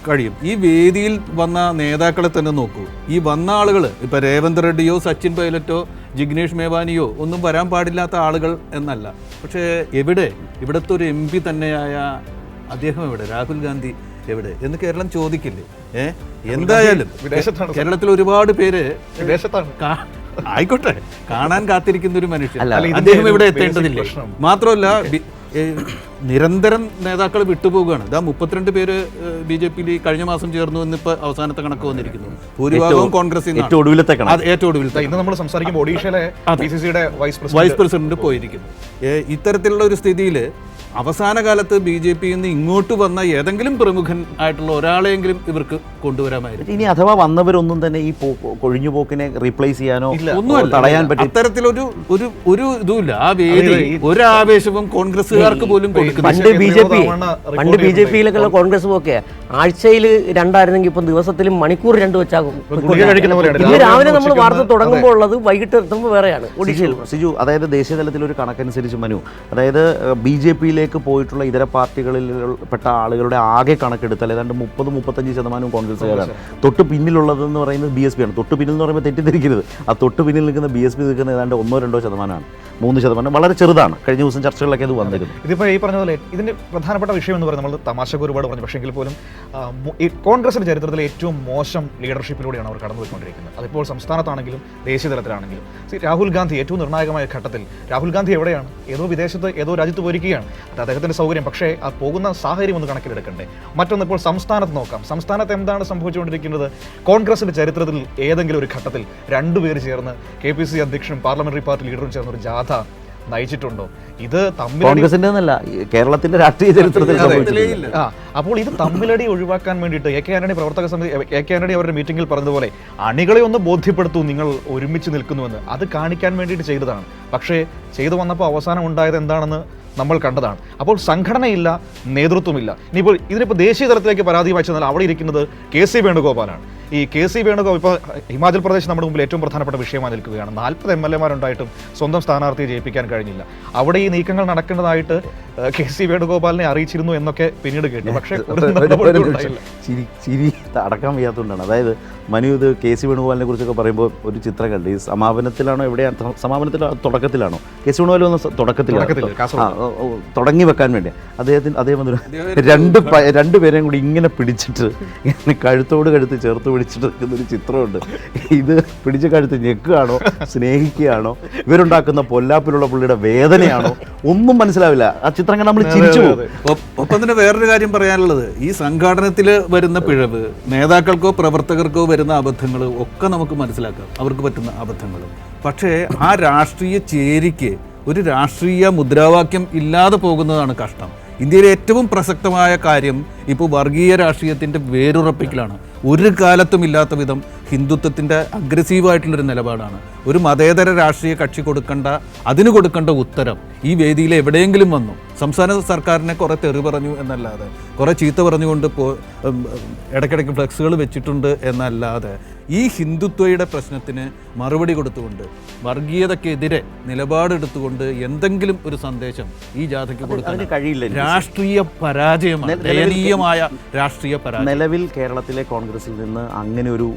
കഴിയും? ഈ വേദിയിൽ വന്ന നേതാക്കളെ തന്നെ നോക്കൂ. ഈ വന്ന ആളുകൾ ഇപ്പൊ രേവന്ത് റെഡ്ഡിയോ സച്ചിൻ പൈലറ്റോ ജിഗ്നേഷ് മേവാനിയോ ഒന്നും വരാൻ പാടില്ലാത്ത ആളുകൾ എന്നല്ല. പക്ഷേ ഇവിടുത്തെ ഒരു MP തന്നെയായ അദ്ദേഹം എവിടെ, രാഹുൽ ഗാന്ധി എവിടെ എന്ന് കേരളം ചോദിക്കില്ലേ? എന്തായാലും കേരളത്തിൽ ഒരുപാട് പേര് ആയിക്കോട്ടെ കാണാൻ കാത്തിരിക്കുന്ന ഒരു മനുഷ്യൻ, അദ്ദേഹം ഇവിടെ എത്തേണ്ടതില്ലേ? മാത്രമല്ല നിരന്തരം നേതാക്കൾ വിട്ടുപോവുകയാണ്. 32 പേര് BJP-ൽ കഴിഞ്ഞ മാസം ചേർന്നു എന്നിപ്പോൾ അവസാനത്തെ കണക്ക് വന്നിരിക്കുന്നു. ഭൂരിഭാഗവും കോൺഗ്രസിൽ നിന്നാണ്. ഏറ്റവും ഒടുവിലത്തെ ഇന്ന് നമ്മൾ സംസാരിക്കുമ്പോൾ ഒഡീഷയിലെ PCCയുടെ വൈസ് പ്രസിഡന്റ് പോയിരിക്കുന്നു. ഇത്തരത്തിലുള്ള ഒരു സ്ഥിതിയിൽ അവസാന കാലത്ത് BJP-യിൽ നിന്ന് ഇങ്ങോട്ട് വന്ന ഏതെങ്കിലും പ്രമുഖൻ ആയിട്ടുള്ള ഒരാളെങ്കിലും ഇവർക്ക് കൊണ്ടുവരാമായിരുന്നു. ഇനി അഥവാ വന്നവരൊന്നും തന്നെ ഈ കൊഴിഞ്ഞുപോക്കിനെ റീപ്ലേസ് ചെയ്യാനോ തടയാൻ പറ്റും അത്തരത്തിലൊരു ഒരു ഇതുമില്ല. ആ വേദി ഒരു ആവേശവും കോൺഗ്രസ്സുകാർക്ക് പോലും പണ്ട് BJP-യിലൊക്കെയുള്ള കോൺഗ്രസ് പോക്കെ ആഴ്ചയിൽ 2 ആയിരുന്നെങ്കിൽ ഇപ്പം ദിവസത്തിലും മണിക്കൂർ 2 വെച്ചാകും. ഇന്ന് രാവിലെ നമ്മൾ വാർത്ത തുടങ്ങുമ്പോൾ ഉള്ളത് വൈകിട്ട് എത്തുമ്പോൾ വേറെയാണ് ഒഡീഷയിൽ. സിജു, അതായത് ദേശീയ തലത്തിൽ ഒരു കണക്കനുസരിച്ച് മനു, അതായത് BJP-യിലേക്ക് പോയിട്ടുള്ള ഇതര പാർട്ടികളിൽപ്പെട്ട ആളുകളുടെ ആകെ കണക്കെടുത്താൽ ഏതാണ്ട് 30-35% കോൺഗ്രസ്സുകാരാണ്. തൊട്ട് പിന്നിലുള്ളതെന്ന് പറയുന്നത് BSP ആണ്. തൊട്ട് പിന്നിൽ എന്ന് പറയുമ്പോൾ തെറ്റിദ്ധരിക്കരുത്. ആ തൊട്ട് പിന്നിൽ നിൽക്കുന്ന BSP നിൽക്കുന്ന ഏതാണ്ട് 1-2% 3%, വളരെ ചെറുതാണ്. കഴിഞ്ഞ ദിവസം ചർച്ചകളിലൊക്കെ അത് വന്നിരുന്നു. ഇതിപ്പോൾ ഈ പറഞ്ഞ പോലെ ഇതിൻ്റെ പ്രധാനപ്പെട്ട വിഷയം എന്ന് പറയുന്നത് നമ്മൾ തമാശക്ക് ഒരുപാട് പറഞ്ഞു. പക്ഷേ എങ്കിൽ പോലും ഈ കോൺഗ്രസിൻ്റെ ചരിത്രത്തിലെ ഏറ്റവും മോശം ലീഡർഷിപ്പിലൂടെയാണ് അവർ കടന്നുപോയിക്കൊണ്ടിരിക്കുന്നത്. അതിപ്പോൾ സംസ്ഥാനത്താണെങ്കിലും ദേശീയ തലത്തിലാണെങ്കിലും. രാഹുൽ ഗാന്ധി ഏറ്റവും നിർണായകമായ ഘട്ടത്തിൽ രാഹുൽ ഗാന്ധി എവിടെയാണ്? ഏതോ വിദേശത്ത് ഏതോ രാജ്യത്ത് പോയിരിക്കുകയാണ്. അത് അദ്ദേഹത്തിൻ്റെ സൗകര്യം. പക്ഷേ ആ പോകുന്ന സാഹചര്യം ഒന്ന് കണക്കിലെടുക്കണ്ടേ? മറ്റൊന്ന് ഇപ്പോൾ സംസ്ഥാനത്ത് നോക്കാം. സംസ്ഥാനത്ത് എന്താണ് സംഭവിച്ചുകൊണ്ടിരിക്കുന്നത്? കോൺഗ്രസിൻ്റെ ചരിത്രത്തിൽ ഏതെങ്കിലും ഒരു ഘട്ടത്തിൽ 2 പേര് ചേർന്ന് KPCC അധ്യക്ഷനും പാർലമെന്ററി പാർട്ടി ലീഡറും ചേർന്ന് ഒരു ജാഥ നയിച്ചിട്ടുണ്ടോ? ഇത് കോൺഗ്രസിന്റെ എന്നല്ല, കേരളത്തിന്റെ രാഷ്ട്രീയ ചരിത്രത്തിൽ. അപ്പോൾ ഇത് തമ്മിലടി ഒഴിവാക്കാൻ വേണ്ടിയിട്ട് AK ആന്റണി പ്രവർത്തക സമിതി AK ആന്റണി അവരുടെ മീറ്റിംഗിൽ പറഞ്ഞതുപോലെ അണികളെ ഒന്ന് ബോധ്യപ്പെടുത്തൂ, നിങ്ങൾ ഒരുമിച്ച് നിൽക്കുന്നുവെന്ന്. അത് കാണിക്കാൻ വേണ്ടിയിട്ട് ചെയ്തതാണ്. പക്ഷേ ചെയ്തു വന്നപ്പോൾ അവസാനം ഉണ്ടായത് എന്താണെന്ന് നമ്മൾ കണ്ടതാണ്. അപ്പോൾ സംഘടനയില്ല, നേതൃത്വമില്ല. ഇതിനിപ്പോൾ ദേശീയ തലത്തിലേക്ക് പരാതി വായിച്ചെന്നാൽ അവിടെ ഇരിക്കുന്നത് KC വേണുഗോപാലാണ്. ഈ KC വേണുഗോപാൽ ഇപ്പോൾ ഹിമാചൽ പ്രദേശ് നമ്മുടെ മുമ്പിൽ ഏറ്റവും പ്രധാനപ്പെട്ട വിഷയമായി നിൽക്കുകയാണ്. 40 MLA-മാരുണ്ടായിട്ടും സ്വന്തം സ്ഥാനാർത്ഥിയെ ജയിപ്പിക്കാൻ കഴിഞ്ഞില്ല. അവിടെ ഈ നീക്കങ്ങൾ നടക്കേണ്ടതായിട്ട് KC വേണുഗോപാലിനെ അറിയിച്ചിരുന്നു എന്നൊക്കെ പിന്നീട് കേട്ടു. പക്ഷേ ചിരി അടക്കാൻ വയ്യാത്തതുകൊണ്ടാണ്. അതായത് മനു ഇത് KC വേണുഗോപാലിനെ കുറിച്ചൊക്കെ പറയുമ്പോൾ ഒരു ചിത്രം കണ്ട് ഈ സമാപനത്തിലാണോ എവിടെയാണ്, സമാപനത്തിലോ തുടക്കത്തിലാണോ? KC വേണുഗോപാൽ വന്ന തുടങ്ങി വെക്കാൻ വേണ്ടി അദ്ദേഹം രണ്ടുപേരെയും കൂടി ഇങ്ങനെ പിടിച്ചിട്ട് ഇങ്ങനെ കഴുത്തോട് കഴുത്ത് ചേർത്ത് പിടിച്ചിട്ട് നിൽക്കുന്നൊരു ചിത്രമുണ്ട്. ഇത് പിടിച്ച കഴുത്ത് ഞെക്കുകയാണോ, സ്നേഹിക്കുകയാണോ, ഇവരുണ്ടാക്കുന്ന പൊല്ലാപ്പിലുള്ള പുള്ളിയുടെ വേദനയാണോ, ഒന്നും മനസ്സിലാവില്ല. ആ ചിത്രം കണ്ട് നമ്മൾ ചിരിച്ചു പോകും. ഒപ്പം തന്നെ വേറൊരു കാര്യം പറയാനുള്ളത്, ഈ സംഘാടനത്തിൽ വരുന്ന പിഴവ്, നേതാക്കൾക്കോ പ്രവർത്തകർക്കോ വരുന്ന അബദ്ധങ്ങൾ ഒക്കെ നമുക്ക് മനസ്സിലാക്കാം, അവർക്ക് പറ്റുന്ന അബദ്ധങ്ങൾ. പക്ഷേ ആ രാഷ്ട്രീയ ചേരിക്ക് ഒരു രാഷ്ട്രീയ മുദ്രാവാക്യം ഇല്ലാതെ പോകുന്നതാണ് കഷ്ടം. ഇന്ത്യയിലെ ഏറ്റവും പ്രസക്തമായ കാര്യം ഇപ്പോൾ വർഗീയ രാഷ്ട്രീയത്തിൻ്റെ വേരുറപ്പിക്കലാണ്. ഒരു കാലത്തും ഇല്ലാത്ത വിധം ഹിന്ദുത്വത്തിൻ്റെ അഗ്രസീവായിട്ടുള്ളൊരു നിലപാടാണ്. ഒരു മതേതര രാഷ്ട്രീയ കക്ഷി അതിന് കൊടുക്കേണ്ട ഉത്തരം ഈ വേദിയിൽ എവിടെയെങ്കിലും വന്നു. സംസ്ഥാന സർക്കാരിനെ കുറേ തെറി പറഞ്ഞു എന്നല്ലാതെ, കുറേ ചീത്ത പറഞ്ഞുകൊണ്ട് ഇടയ്ക്കിടയ്ക്ക് ഫ്ലെക്സുകൾ വെച്ചിട്ടുണ്ട് എന്നല്ലാതെ, ഈ ഹിന്ദുത്വയുടെ പ്രശ്നത്തിന് മറുപടി കൊടുത്തുകൊണ്ട്, വർഗീയതയ്ക്കെതിരെ നിലപാടെടുത്തുകൊണ്ട് എന്തെങ്കിലും ഒരു സന്ദേശം ഈ ജാഥയ്ക്ക് കൊടുക്കാൻ കഴിയില്ല. രാഷ്ട്രീയ പരാജയമാണ്, ദയനീയമായ രാഷ്ട്രീയ പരാജയം. നിലവിൽ കേരളത്തിലെ കോൺഗ്രസിൽ നിന്ന് അങ്ങനെ ഒരു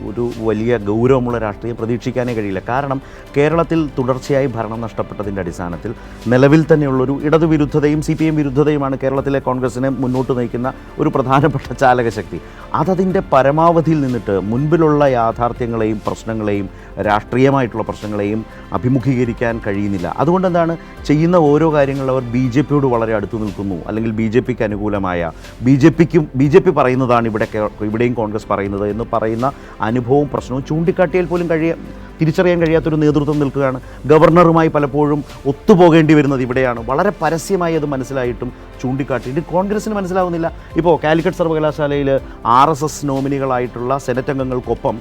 വലിയ ഗൗരവമുള്ള രാഷ്ട്രീയം പ്രതീക്ഷിക്കാനേ കഴിയില്ല. കാരണം കേരളത്തിൽ തുടർച്ചയായി ഭരണം നഷ്ടപ്പെട്ടതിൻ്റെ അടിസ്ഥാനത്തിൽ നിലവിൽ തന്നെയുള്ളൊരു ഇടതുവിരുദ്ധതയും CPM വിരുദ്ധതയുമാണ് കേരളത്തിലെ കോൺഗ്രസിനെ മുന്നോട്ട് നയിക്കുന്ന ഒരു പ്രധാനപ്പെട്ട ചാലകശക്തി. അതതിൻ്റെ പരമാവധിയിൽ നിന്നിട്ട് മുൻപിലുള്ള യാഥാർത്ഥ്യങ്ങളെയും പ്രശ്നങ്ങളെയും രാഷ്ട്രീയമായിട്ടുള്ള പ്രശ്നങ്ങളെയും അഭിമുഖീകരിക്കാൻ കഴിയുന്നില്ല. അതുകൊണ്ട് എന്താണ് ചെയ്യുന്ന ഓരോ കാര്യങ്ങളും അവർ BJPയോട് വളരെ അടുത്ത് നിൽക്കുന്നു, അല്ലെങ്കിൽ BJPക്ക് അനുകൂലമായ BJP പറയുന്നതാണ് ഇവിടെയും കോൺഗ്രസ് പറയുന്നത് എന്ന് പറയുന്ന അനുഭവവും പ്രശ്നവും ചൂണ്ടിക്കാട്ടിയാൽ പോലും തിരിച്ചറിയാൻ കഴിയാത്തൊരു നേതൃത്വം നിൽക്കുകയാണ്. ഗവർണറുമായി പലപ്പോഴും ഒത്തുപോകേണ്ടി വരുന്നത് ഇവിടെയാണ്. വളരെ പരസ്യമായി അത് മനസ്സിലായിട്ടും ചൂണ്ടിക്കാട്ടിയിട്ട് കോൺഗ്രസിന് മനസ്സിലാവുന്നില്ല. ഇപ്പോൾ കാലിക്കറ്റ് സർവകലാശാലയിൽ RSS നോമിനികളായിട്ടുള്ള സെനറ്റ് അംഗങ്ങൾക്കൊപ്പം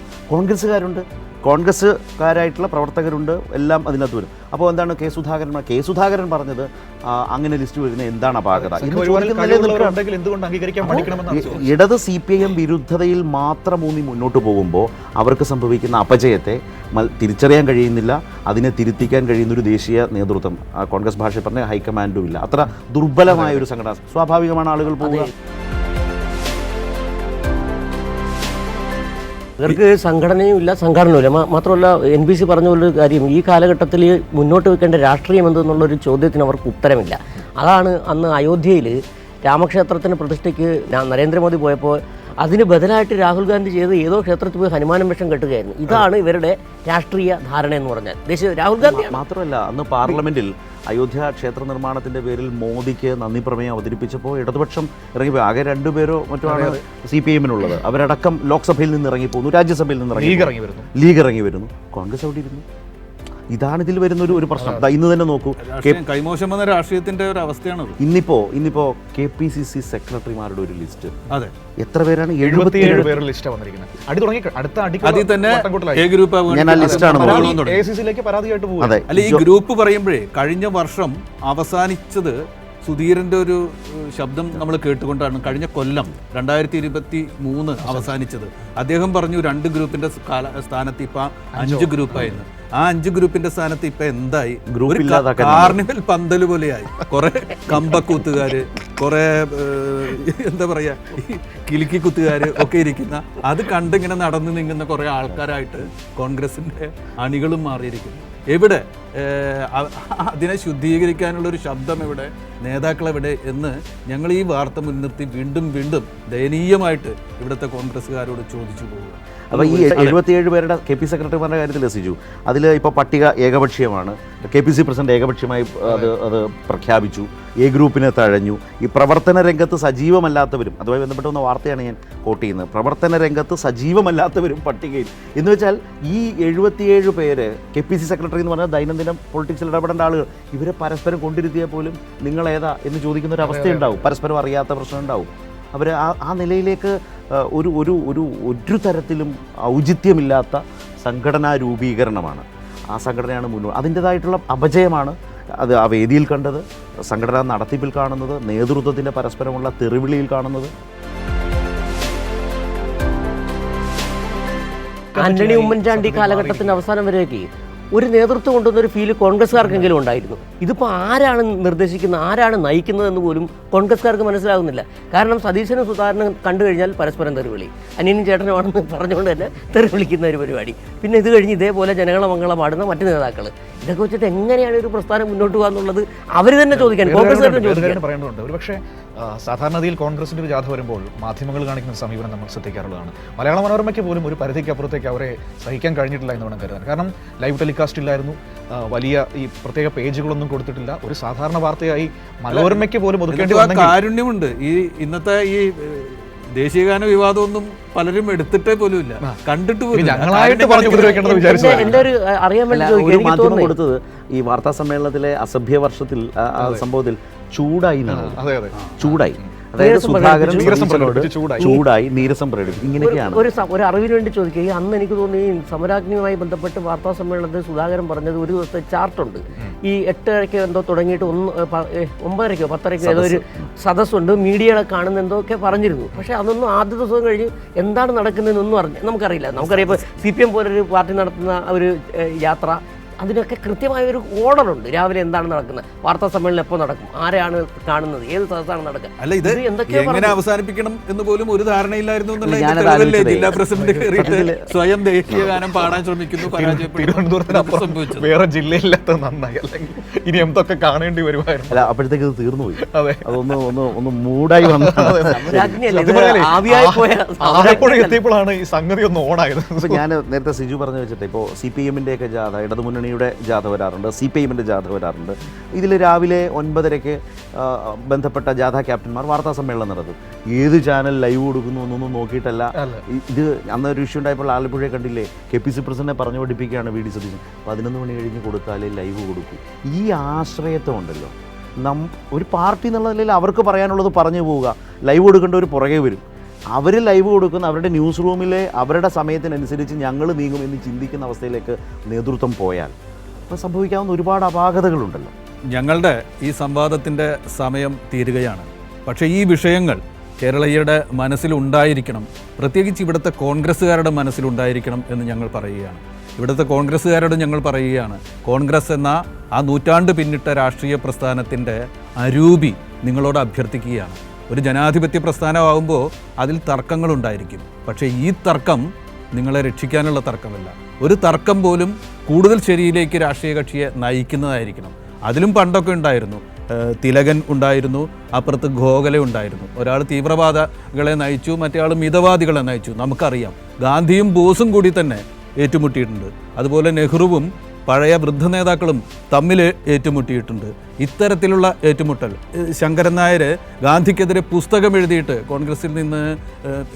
കോൺഗ്രസ്സുകാരായിട്ടുള്ള പ്രവർത്തകരുണ്ട്, എല്ലാം അതിനകത്ത് വരും. അപ്പോൾ എന്താണ് സുധാകരൻ പറഞ്ഞത്, അങ്ങനെ ലിസ്റ്റ് വരുന്നത് എന്താണ് അപാകത? ഇടത് CPM വിരുദ്ധതയിൽ മാത്രം ഊന്നി മുന്നോട്ട് പോകുമ്പോൾ അവർക്ക് സംഭവിക്കുന്ന അപജയത്തെ തിരിച്ചറിയാൻ കഴിയുന്നില്ല. അതിനെ തിരുത്തിക്കാൻ കഴിയുന്നൊരു ദേശീയ നേതൃത്വം, കോൺഗ്രസ് ഭാഷയിൽ പറഞ്ഞ ഹൈക്കമാൻഡും ഇല്ല. അത്ര ദുർബലമായ ഒരു സംഘടന. സ്വാഭാവികമാണ് ആളുകൾ പോവുക. ഇവർക്ക് സംഘടനയും ഇല്ല, സംഘടനയും ഇല്ല. മാത്രമല്ല NBC പറഞ്ഞ പോലൊരു കാര്യം, ഈ കാലഘട്ടത്തിൽ മുന്നോട്ട് വെക്കേണ്ട രാഷ്ട്രീയം എന്തെന്നുള്ളൊരു ചോദ്യത്തിന് അവർക്ക് ഉത്തരമില്ല. അതാണ് അന്ന് അയോധ്യയിൽ രാമക്ഷേത്രത്തിന് പ്രതിഷ്ഠയ്ക്ക് നരേന്ദ്രമോദി പോയപ്പോൾ അതിന് ബദലായിട്ട് രാഹുൽ ഗാന്ധി ചെയ്ത് ഏതോ ക്ഷേത്രത്തിൽ പോയി ഹനുമാനം വേഷം കെട്ടുകയായിരുന്നു. ഇതാണ് ഇവരുടെ രാഷ്ട്രീയ ധാരണ എന്ന് പറഞ്ഞാൽ. രാഹുൽ ഗാന്ധി മാത്രമല്ല, അന്ന് പാർലമെന്റിൽ അയോധ്യ ക്ഷേത്ര നിർമ്മാണത്തിന്റെ പേരിൽ മോദിക്ക് നന്ദി പ്രമേയം അവതരിപ്പിച്ചപ്പോൾ ഇടതുപക്ഷം ഇറങ്ങിപ്പോയി. ആകെ 2 പേരോ മറ്റുമാണ് CPM-നുള്ളത്. അവരടക്കം ലോക്സഭയിൽ നിന്ന് ഇറങ്ങിപ്പോകുന്നു, രാജ്യസഭയിൽ നിന്ന് ലീഗ് ഇറങ്ങി വരുന്നു, കോൺഗ്രസ് അവിടെ ഇരുന്നു. ഇതാണ് ഇതിൽ വരുന്ന ഒരു പ്രശ്നം. ഇന്ന് തന്നെ നോക്കൂ, കൈമോശം വന്ന രാഷ്ട്രീയത്തിന്റെ ഒരു അവസ്ഥയാണ്. ഇന്നിപ്പോ KPCC സെക്രട്ടറിമാരുടെ ഒരു ലിസ്റ്റ്, അതെ, എത്ര പേരാണ്? 77 പേരുടെ ലിസ്റ്റ് വന്നിരിക്കുന്നത്. അല്ല, ഈ ഗ്രൂപ്പ് പറയുമ്പോഴേ കഴിഞ്ഞ വർഷം അവസാനിച്ചത് സുധീരന്റെ ഒരു ശബ്ദം നമ്മൾ കേട്ടുകൊണ്ടാണ്. കഴിഞ്ഞ കൊല്ലം 2023 അവസാനിച്ചത്. അദ്ദേഹം പറഞ്ഞു 2 ഗ്രൂപ്പിന്റെ സ്ഥാനത്ത് ഇപ്പൊ 5 ഗ്രൂപ്പായിരുന്നു. ആ 5 ഗ്രൂപ്പിന്റെ സ്ഥാനത്ത് ഇപ്പൊ എന്തായി? കാർണിവൽ പന്തല് പോലെയായി. കുറെ കമ്പക്കൂത്തുകാര്, കുറെ എന്താ പറയാ, കിലുക്കി കുത്തുകാര് ഒക്കെ ഇരിക്കുന്ന, അത് കണ്ടിങ്ങനെ നടന്നു നീങ്ങുന്ന കുറെ ആൾക്കാരായിട്ട് കോൺഗ്രസിന്റെ അണികളും മാറിയിരിക്കുന്നു. എവിടെ അതിനെ ശുദ്ധീകരിക്കാനുള്ളൊരു ശബ്ദം എവിടെ, നേതാക്കൾ എവിടെ എന്ന് ഞങ്ങൾ ഈ വാർത്ത മുൻനിർത്തി വീണ്ടും ദയനീയമായിട്ട് ഇവിടുത്തെ കോൺഗ്രസ്സുകാരോട് ചോദിച്ചു പോവുക. അപ്പോൾ ഈ 77 പേരുടെ KP സെക്രട്ടറിമാരുടെ കാര്യത്തിൽ രസിച്ചു. അതിൽ ഇപ്പോൾ പട്ടിക ഏകപക്ഷീയമാണ്. KPC പ്രസിഡന്റ് ഏകപക്ഷീയമായി അത് പ്രഖ്യാപിച്ചു. A ഗ്രൂപ്പിനെ തഴഞ്ഞു. ഈ പ്രവർത്തന രംഗത്ത് സജീവമല്ലാത്തവരും, അതുമായി ബന്ധപ്പെട്ട ഒന്ന് വാർത്തയാണ് ഞാൻ കോട്ട് ചെയ്യുന്നത്, പ്രവർത്തന രംഗത്ത് സജീവമല്ലാത്തവരും പട്ടികയിൽ. എന്ന് വെച്ചാൽ ഈ 77 പേര് KPC സെക്രട്ടറി എന്ന് പറഞ്ഞാൽ ദൈനംദിന പൊളിറ്റിക്സിൽ ഇടപെടേണ്ട ആളുകൾ, ഇവരെ പരസ്പരം കൊണ്ടിരുത്തിയാൽ പോലും നിങ്ങളേതാ എന്ന് ചോദിക്കുന്ന ഒരു അവസ്ഥയുണ്ടാവും. പരസ്പരം അറിയാത്ത പ്രശ്നം ഉണ്ടാവും. അവർ ആ നിലയിലേക്ക് ഒരു തരത്തിലും ഔചിത്യമില്ലാത്ത സംഘടനാ രൂപീകരണമാണ്. ആ സംഘടനയാണ് മുന്നോട്ട്, അതിൻ്റേതായിട്ടുള്ള അപജയമാണ് അത് ആ വേദിയിൽ കണ്ടത്. സംഘടനാ നടത്തിപ്പിൽ കാണുന്നത്, നേതൃത്വത്തിൻ്റെ പരസ്പരമുള്ള തെറിവിളിയിൽ കാണുന്നത്? ആന്റണി ഉമ്മൻചാണ്ടി കാലഘട്ടത്തിൻ്റെ അവസാനം വരെയൊക്കെ ഒരു നേതൃത്വം കൊണ്ടുവന്നൊരു ഫീല് കോൺഗ്രസ്സുകാർക്കെങ്കിലും ഉണ്ടായിരുന്നു. ഇതിപ്പോൾ ആരാണ് നിർദ്ദേശിക്കുന്നത്, ആരാണ് നയിക്കുന്നതെന്ന് പോലും കോൺഗ്രസ്സുകാർക്ക് മനസ്സിലാകുന്നില്ല. കാരണം സതീശനും സുധാകരനും കണ്ടു കഴിഞ്ഞാൽ പരസ്പരം തെറിവിളി, അനിയനും ചേട്ടനുമാണെന്ന് പറഞ്ഞുകൊണ്ട് തന്നെ തെറിവിളിക്കുന്ന ഒരു പരിപാടി. പിന്നെ ഇത് കഴിഞ്ഞ് ഇതേപോലെ ജനങ്ങളമംഗളം പാടുന്ന മറ്റു നേതാക്കൾ, ഇതൊക്കെ വെച്ചിട്ട് എങ്ങനെയാണ് ഒരു പ്രസ്ഥാനം മുന്നോട്ട് പോകുക എന്നുള്ളത് അവർ തന്നെ ചോദിക്കാൻ, കോൺഗ്രസ് തന്നെ ചോദിക്കാൻ പറയേണ്ടതുണ്ട്. ഒരുപക്ഷെ സാധാരണഗതിയിൽ കോൺഗ്രസിൻ്റെ ഒരു ജാഥ വരുമ്പോൾ മാധ്യമങ്ങൾ കാണിക്കുന്ന സമീപനം നമ്മൾ ശ്രദ്ധിക്കാറുള്ളതാണ്. മലയാള മനോരമയ്ക്ക് പോലും ഒരു പരിധിക്ക് അപ്പുറത്തേക്ക് അവരെ സഹിക്കാൻ കഴിഞ്ഞിട്ടില്ല എന്ന് വേണം കരുതാൻ. കാരണം ലൈവ് ടെലികാസ്റ്റ് ഇല്ലായിരുന്നു, വലിയ ഈ പ്രത്യേക പേജുകളൊന്നും കൊടുത്തിട്ടില്ല. ഒരു സാധാരണ വാർത്തയായി മനോരമയ്ക്ക് പോലും ഒതുക്കേണ്ടി വന്ന കാരുണ്യമുണ്ട്. ഈ ഇന്നത്തെ ഈ ദേശീയഗാന വിവാദമൊന്നും പലരും എടുത്തിട്ടേ പോലും ഇല്ല, കണ്ടിട്ട് പോലും ഞങ്ങളായിട്ട് പറഞ്ഞു ഉപദ്രവിക്കേണ്ടത് വിചാരിച്ചു. എൻ്റെ ഒരു അറിയാൻ വേണ്ടി ഒരു മാധ്യമം കൊടുത്തത് ഈ വാർത്താ സമ്മേളനത്തിലെ അസഭ്യ വർഷത്തിൽ സംഭവത്തിൽ ചൂടായി, ചൂടായി, അതായത് സുധാകരൻ ചൂടായി, നീരസം പ്രകടിപ്പിച്ചു. ഇങ്ങനെയൊക്കെയാണ്. ഒരു അറിവിന് വേണ്ടി ചോദിക്കുക, അന്ന് എനിക്ക് തോന്നി ഈ സമരാഗ്നിയുമായി ബന്ധപ്പെട്ട് വാർത്താ സമ്മേളനത്തിൽ സുധാകരൻ പറഞ്ഞത് ഒരു ദിവസത്തെ ചാർട്ടുണ്ട്. ഈ 8:30 എന്തോ തുടങ്ങിയിട്ട് 9:30 10:30 ഏതോ ഒരു സദസ്സുണ്ട്, മീഡിയകളെ കാണുന്ന എന്തോക്കെ പറഞ്ഞിരുന്നു. പക്ഷേ അതൊന്നും ആദ്യ ദിവസം കഴിഞ്ഞ് എന്താണ് നടക്കുന്നതെന്നൊന്നും നമുക്കറിയില്ല. നമുക്കറിയാം ഇപ്പോൾ CPM പോലൊരു പാർട്ടി നടത്തുന്ന ഒരു യാത്ര, അതിനൊക്കെ കൃത്യമായൊരു ഓർഡറുണ്ട്. രാവിലെ എന്താണ് നടക്കുന്നത്, വാർത്താ സമ്മേളനം എപ്പോൾ നടക്കും, ആരാണ് കാണുന്നത്, ഏത് സദസ്സാണ് നടക്കുക. അല്ല, ഇത് എങ്ങനെ അവസാനിപ്പിക്കണം എന്ന് പോലും ഒരു ധാരണയില്ലായിരുന്നു ജില്ലാ പ്രസിഡന്റ് കയറിയിട്ട് സ്വയം ദേശീയ ഗാനം പാടാൻ ശ്രമിക്കുന്നു. തിരുവനന്തപുരത്തിന് വേറെ ജില്ലയില്ലാത്ത നന്നായി, അല്ലെങ്കിൽ ഇനി എന്തൊക്കെ കാണേണ്ടി വരുമായിരുന്നു. അല്ല, അപ്പോഴത്തേക്ക് ഇത് തീർന്നു പോയി. ഒന്ന് മൂടായി വന്നു. എത്തിയപ്പോഴാണ് ഈ സംഗതി ഒന്ന് ഓണായത്. ഇപ്പൊ ഞാൻ നേരത്തെ സിജു പറഞ്ഞു വെച്ചിട്ട്, ഇപ്പോൾ CPM-ന്റെ ഒക്കെ ജാഥ, ഇടതുമുന്നണിയുടെ ജാഥ വരാറുണ്ട്, CPM-ന്റെ ജാഥ വരാറുണ്ട്. ഇതിൽ രാവിലെ 9:30 ബന്ധപ്പെട്ട ജാഥ ക്യാപ്റ്റന്മാർ വാർത്താ സമ്മേളനം നടത്തും. ഏത് ചാനൽ ലൈവ് കൊടുക്കുന്നു എന്നൊന്നും നോക്കിയിട്ടല്ല. ഇത് അന്നൊരു ഇഷ്യൂ ഉണ്ടായപ്പോൾ ആലപ്പുഴയെ കണ്ടില്ലേ, KPC പ്രസിഡന്റിനെ പറഞ്ഞു പഠിപ്പിക്കുകയാണ് VD സതീശൻ. 11 മണി കഴിഞ്ഞ് കൊടുത്താലേ ലൈവ് കൊടുക്കൂ. ഈ ആശ്രയത്വം ഉണ്ടല്ലോ, ഒരു പാർട്ടി എന്നുള്ള നിലയിൽ അവർക്ക് പറയാനുള്ളത് പറഞ്ഞു പോവുക, ലൈവ് കൊടുക്കേണ്ടവർ പുറകെ വരും. അവർ ലൈവ് കൊടുക്കുന്ന അവരുടെ ന്യൂസ് റൂമിലെ അവരുടെ സമയത്തിനനുസരിച്ച് ഞങ്ങൾ നീങ്ങും എന്ന് ചിന്തിക്കുന്ന അവസ്ഥയിലേക്ക് നേതൃത്വം പോയാൽ അപ്പോൾ സംഭവിക്കാവുന്ന ഒരുപാട് അപാകതകളുണ്ടല്ലോ. ഞങ്ങളുടെ ഈ സംവാദത്തിൻ്റെ സമയം തീരുകയാണ്. പക്ഷേ ഈ വിഷയങ്ങൾ കേരളീയരുടെ മനസ്സിലുണ്ടായിരിക്കണം, പ്രത്യേകിച്ച് ഇവിടുത്തെ കോൺഗ്രസ്സുകാരുടെ മനസ്സിലുണ്ടായിരിക്കണം എന്ന് ഞങ്ങൾ പറയുകയാണ്. ഇവിടുത്തെ കോൺഗ്രസ്സുകാരോട് ഞങ്ങൾ പറയുകയാണ്, കോൺഗ്രസ് എന്ന ആ നൂറ്റാണ്ട് പിന്നിട്ട രാഷ്ട്രീയ പ്രസ്ഥാനത്തിൻ്റെ അരൂപി നിങ്ങളോട് അഭ്യർത്ഥിക്കുകയാണ്. ഒരു ജനാധിപത്യ പ്രസ്ഥാനമാകുമ്പോൾ അതിൽ തർക്കങ്ങളുണ്ടായിരിക്കും. പക്ഷേ ഈ തർക്കം നിങ്ങളെ രക്ഷിക്കാനുള്ള തർക്കമല്ല. ഒരു തർക്കം പോലും കൂടുതൽ ശരിയിലേക്ക് രാഷ്ട്രീയ കക്ഷിയെ നയിക്കുന്നതായിരിക്കണം. അതിലും പണ്ടൊക്കെ ഉണ്ടായിരുന്നു, തിലകൻ ഉണ്ടായിരുന്നു, അപ്പുറത്ത് ഗോഖലെ ഉണ്ടായിരുന്നു. ഒരാൾ തീവ്രവാദികളെ നയിച്ചു, മറ്റേ ആൾ മിതവാദികളെ നയിച്ചു. നമുക്കറിയാം, ഗാന്ധിയും ബോസും കൂടി തന്നെ ഏറ്റുമുട്ടിയിട്ടുണ്ട്. അതുപോലെ നെഹ്റുവും പഴയ വൃദ്ധ നേതാക്കളും തമ്മിൽ ഏറ്റുമുട്ടിയിട്ടുണ്ട്. ഇത്തരത്തിലുള്ള ഏറ്റുമുട്ടൽ, ശങ്കരൻ നായർ ഗാന്ധിക്കെതിരെ പുസ്തകം എഴുതിയിട്ട് കോൺഗ്രസിൽ നിന്ന്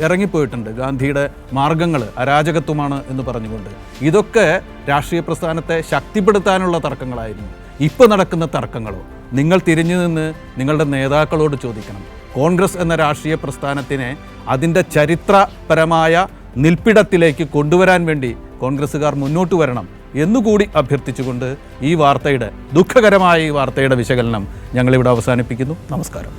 ഇറങ്ങിപ്പോയിട്ടുണ്ട്. ഗാന്ധിയുടെ മാർഗങ്ങൾ അരാജകത്വമാണ് എന്ന് പറഞ്ഞുകൊണ്ട്. ഇതൊക്കെ രാഷ്ട്രീയ പ്രസ്ഥാനത്തെ ശക്തിപ്പെടുത്താനുള്ള തർക്കങ്ങളായിരുന്നു. ഇപ്പോൾ നടക്കുന്ന തർക്കങ്ങളോ, നിങ്ങൾ തിരിഞ്ഞു നിന്ന് നിങ്ങളുടെ നേതാക്കളോട് ചോദിക്കണം. കോൺഗ്രസ് എന്ന രാഷ്ട്രീയ പ്രസ്ഥാനത്തിനെ അതിൻ്റെ ചരിത്രപരമായ നിൽപ്പിടത്തിലേക്ക് കൊണ്ടുവരാൻ വേണ്ടി കോൺഗ്രസ്സുകാർ മുന്നോട്ട് വരണം എന്നുകൂടി അഭ്യർത്ഥിച്ചുകൊണ്ട് ഈ വാർത്തയുടെ, ദുഃഖകരമായ ഈ വാർത്തയുടെ വിശകലനം ഞങ്ങളിവിടെ അവസാനിപ്പിക്കുന്നു. നമസ്കാരം.